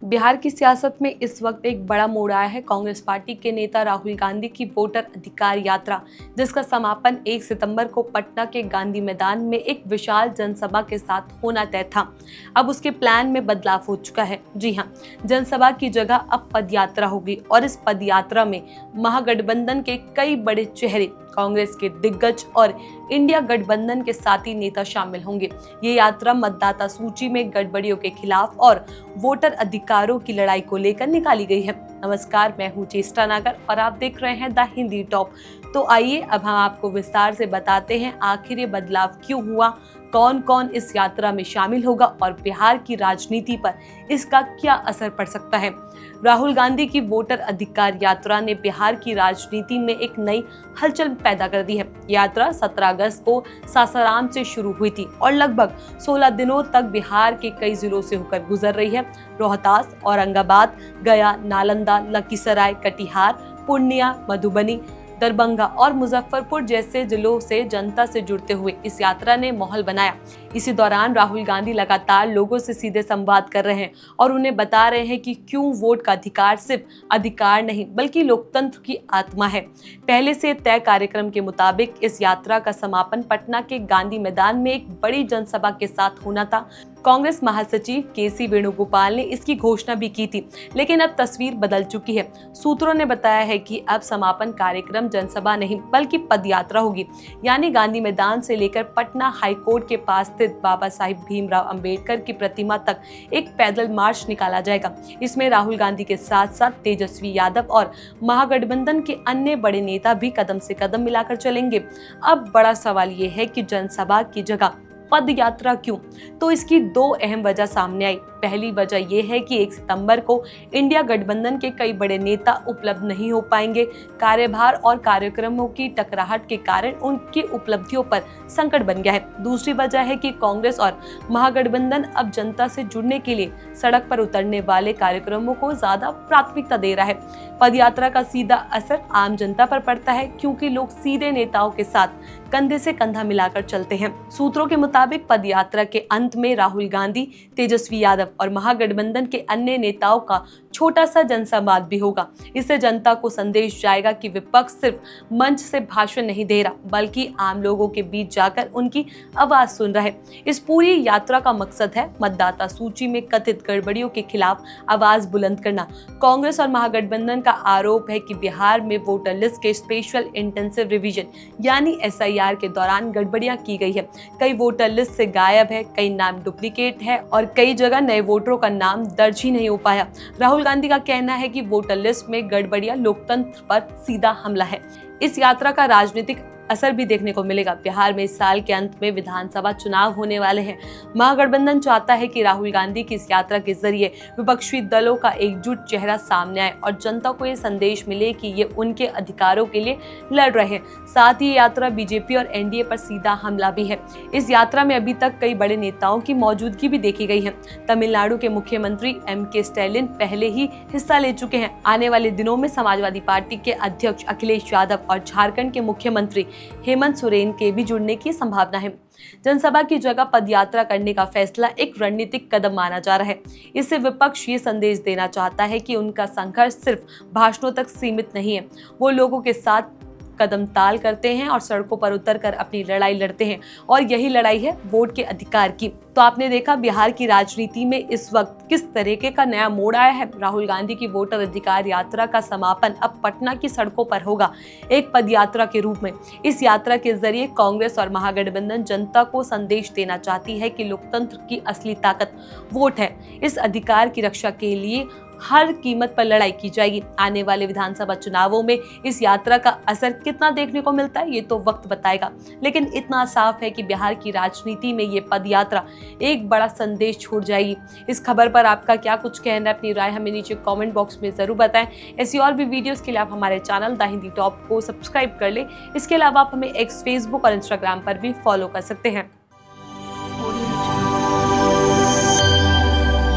बिहार की सियासत में इस वक्त एक बड़ा मोड़ आया है। कांग्रेस पार्टी के नेता राहुल गांधी की वोटर अधिकार यात्रा, जिसका समापन 1 सितंबर को पटना के गांधी मैदान में एक विशाल जनसभा के साथ होना तय था। अब उसके प्लान में बदलाव हो चुका है। जी हां, जनसभा की जगह अब पदयात्रा होगी और इस पदयात्रा में महागठबंधन के कई बड़े चेहरे, कांग्रेस के दिग्गज और इंडिया गठबंधन के साथी नेता शामिल होंगे। ये यात्रा मतदाता सूची में गड़बड़ियों के खिलाफ और वोटर अधिकारों की लड़ाई को लेकर निकाली गई है। नमस्कार, मैं हूँ चेष्टा नागर और आप देख रहे हैं द हिंदी टॉप। तो आइए अब हम आपको विस्तार से बताते हैं आखिर ये बदलाव क्यों हुआ, कौन कौन इस यात्रा में शामिल होगा और बिहार की राजनीति पर इसका क्या असर पड़ सकता है। राहुल गांधी की वोटर अधिकार यात्रा ने बिहार की राजनीति में एक नई हलचल पैदा कर दी है। यात्रा 17 अगस्त को सासाराम से शुरू हुई थी और लगभग 16 दिनों तक बिहार के कई जिलों से होकर गुजर रही है। रोहतास, औरंगाबाद, गया, नालंदा, लखीसराय, कटिहार, पूर्णिया, मधुबनी, दरभंगा और मुजफ्फरपुर जैसे जिलों से जनता से जुड़ते हुए इस यात्रा ने माहौल बनाया। इसी दौरान राहुल गांधी लगातार लोगों से सीधे संवाद कर रहे हैं और उन्हें बता रहे हैं कि क्यों वोट का अधिकार सिर्फ अधिकार नहीं बल्कि लोकतंत्र की आत्मा है। पहले से तय कार्यक्रम के मुताबिक इस यात्रा का समापन पटना के गांधी मैदान में एक बड़ी जनसभा के साथ होना था। कांग्रेस महासचिव के.सी. वेणुगोपाल ने इसकी घोषणा भी की थी, लेकिन अब तस्वीर बदल चुकी है। सूत्रों ने बताया है कि अब समापन कार्यक्रम जनसभा नहीं बल्कि पदयात्रा होगी, यानी गांधी मैदान से लेकर पटना हाईकोर्ट के पास स्थित बाबा साहिब भीमराव अंबेडकर की प्रतिमा तक एक पैदल मार्च निकाला जाएगा। इसमें राहुल गांधी के साथ साथ तेजस्वी यादव और महागठबंधन के अन्य बड़े नेता भी कदम से कदम मिलाकर चलेंगे। अब बड़ा सवाल ये है कि जनसभा की जगह पद यात्रा क्यों? तो इसकी दो अहम वजह सामने आई। पहली वजह यह है कि 1 सितंबर को इंडिया गठबंधन के कई बड़े नेता उपलब्ध नहीं हो पाएंगे। कार्यभार और कार्यक्रमों की टकराहट के कारण उनकी उपलब्धियों पर संकट बन गया है। दूसरी वजह है कि कांग्रेस और महागठबंधन अब जनता से जुड़ने के लिए सड़क पर उतरने वाले कार्यक्रमों को ज्यादा प्राथमिकता दे रहा है। पदयात्रा का सीधा असर आम जनता पर पड़ता है, क्योंकि लोग सीधे नेताओं के साथ कंधे से कंधा मिलाकर चलते हैं। सूत्रों के मुताबिक पदयात्रा के अंत में राहुल गांधी, तेजस्वी यादव और महागठबंधन के अन्य नेताओं का छोटा सा जनसंवाद भी होगा। इससे जनता को संदेश जाएगा कि विपक्ष सिर्फ मंच से भाषण नहीं दे रहा, बल्कि आम लोगों के बीच जाकर उनकी आवाज सुन रहा है। इस पूरी यात्रा का मकसद है मतदाता सूची में कथित गड़बड़ियों के खिलाफ आवाज बुलंद करना। कांग्रेस और महागठबंधन का आरोप है कि बिहार में वोटर लिस्ट के स्पेशल इंटेंसिव रिवीजन यानी SIR के दौरान गड़बड़ियां की गई है। कई वोटर लिस्ट से गायब है, कई नाम डुप्लीकेट है और कई जगह नए वोटरों का नाम दर्ज ही नहीं हो पाया। राहुल गांधी का कहना है कि वोटर लिस्ट में गड़बड़ियां लोकतंत्र पर सीधा हमला है। इस यात्रा का राजनीतिक असर भी देखने को मिलेगा। बिहार में इस साल के अंत में विधानसभा चुनाव होने वाले हैं। महागठबंधन चाहता है कि राहुल गांधी की इस यात्रा के जरिए विपक्षी दलों का एकजुट चेहरा सामने आए और जनता को ये संदेश मिले कि ये उनके अधिकारों के लिए लड़ रहे हैं। साथ ही यात्रा बीजेपी और NDA पर सीधा हमला भी है। इस यात्रा में अभी तक कई बड़े नेताओं की मौजूदगी भी देखी गई है। तमिलनाडु के मुख्यमंत्री M.K. स्टैलिन पहले ही हिस्सा ले चुके हैं। आने वाले दिनों में समाजवादी पार्टी के अध्यक्ष अखिलेश यादव और झारखंड के मुख्यमंत्री हेमंत सोरेन के भी जुड़ने की संभावना है। जनसभा की जगह पदयात्रा करने का फैसला एक रणनीतिक कदम माना जा रहा है। इससे विपक्ष ये संदेश देना चाहता है कि उनका संघर्ष सिर्फ भाषणों तक सीमित नहीं है। वो लोगों के साथ कदम ताल करते हैं और सड़कों पर उतरकर अपनी लड़ाई लड़ते हैं, और यही लड़ाई है वोट के अधिकार की। तो आपने देखा बिहार की राजनीति में इस वक्त किस तरीके का नया मोड़ आया है। राहुल गांधी की वोटर अधिकार यात्रा का समापन अब पटना की सड़कों पर होगा, एक पदयात्रा के रूप में। इस यात्रा के जरिए कांग्रेस और महागठबंधन जनता को संदेश देना चाहती है कि लोकतंत्र की असली ताकत वोट है। इस अधिकार की रक्षा के लिए हर कीमत पर लड़ाई की जाएगी। आने वाले विधानसभा चुनावों में इस यात्रा का असर कितना देखने को मिलता है, ये तो वक्त बताएगा। लेकिन इतना साफ है कि बिहार की राजनीति में ये पदयात्रा एक बड़ा संदेश छोड़ जाएगी। इस खबर पर आपका क्या कुछ कहना है, अपनी राय हमें नीचे कमेंट बॉक्स में जरूर बताएं। ऐसी और भी वीडियोस के लिए आप हमारे चैनल द हिंदी टॉप को सब्सक्राइब कर ले। इसके अलावा आप हमें X, Facebook और Instagram पर भी फॉलो कर सकते हैं।